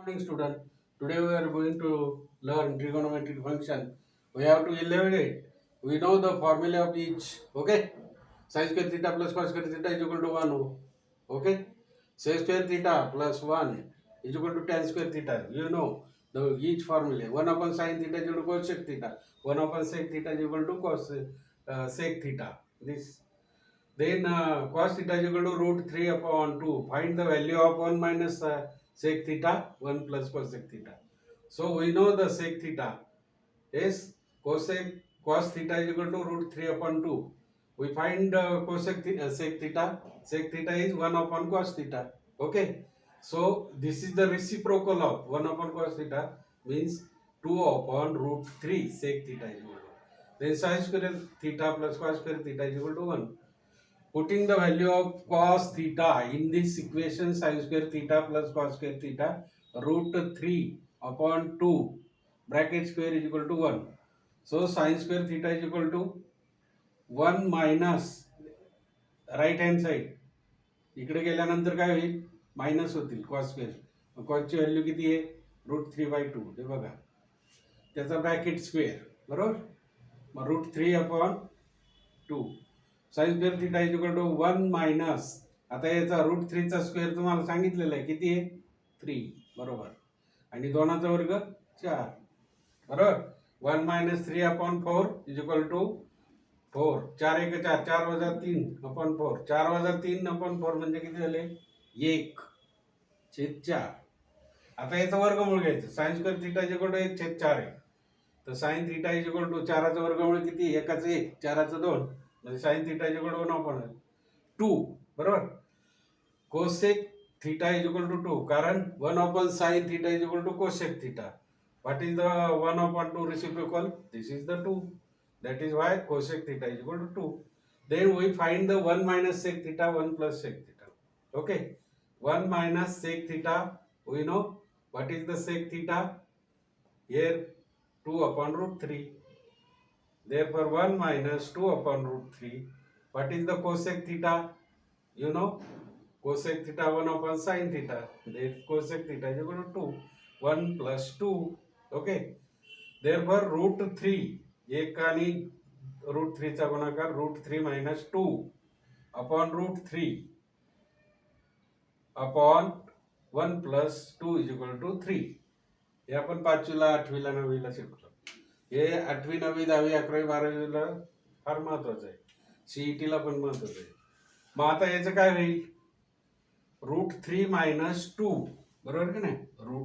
morning, student. Today we are going to learn trigonometric function. We have to evaluate. We know the formula of each. Okay. Sin square theta plus cos square theta is equal to 1. Okay. Sec square theta plus 1 is equal to tan square theta. You know the each formula. 1 upon sin theta is equal to cosec theta. 1 upon sec theta is equal to sec theta. This. Then cos theta is equal to root 3 upon 2. Find the value of 1 minus sec theta, 1 plus cosec theta. So we know the sec theta is cos theta is equal to root 3 upon 2. We find sec theta. Sec theta is 1 upon cos theta. Okay. So this is the reciprocal of 1 upon cos theta means 2 upon root 3 sec theta is equal to. Then sin square theta plus cos square theta is equal to 1. Putting the value of cos theta in this equation, sin square theta plus cos square theta, root 3 upon 2 bracket square is equal to 1. So sin square theta is equal to 1 minus right hand side. इकडे गेल्यानंतर काय होईल, minus होतील cos square. कॉसची value किती आहे, route 3/2. हे बघा, त्याचा ब्रॅकेट स्क्वेअर बरोबर. मग root 3 upon 2 sine square theta is equal to 1 minus, आता याचा रूट 3 चा स्क्वेअर तुम्हाला सांगितलेला आहे किती आहे, 3 बरोबर. आणि 2 चा वर्ग 4 बरोबर. 1 minus 3 upon 4 is equal to 4. 4 1 4, 4 वजा 3 अपॉन 4. 4 वजा 3 अपॉन 4 म्हणजे किती झाले, 1/4. आता याचा वर्गमूळ घ्यायचं. Sine square theta is equal to 1/4 आहे. तर sine theta is equal to 4 चा वर्गमूळ किती, 1 चा 1, 4 चा 2 म्हणजे sine theta is equal to 1 upon 2 बरोबर. Cosec theta is equal to 2 कारण 1 upon sine theta is equal to cosec theta. What is the 1 upon 2 reciprocal? This is the 2. That is why cosec theta is equal to 2. Then we find the 1 minus sec theta, 1 plus sec theta. Okay. 1 minus sec theta, we know what is the sec theta? Here 2 upon root 3. Therefore 1 minus 2 upon root 3. What is the cosec theta? You know cosec theta 1 upon sin theta. That cosec theta is equal to 2. 1 plus 2. Okay. Therefore root 3 एक आणि route 3 चा गुणाकार route 3 minus 2 upon root 3 upon 1 plus 2 is equal to 3. हे आपण 5वीला 8वीला 9वीला शिकलो. हे 8वी 9वी 10वी 11वी 12वीला फार महत्वाचं आहे. सीईटीला पण महत्वाचं आहे. मग आता याचं काय होईल, रूट 3 minus 2 बरोबर की नाही. रूट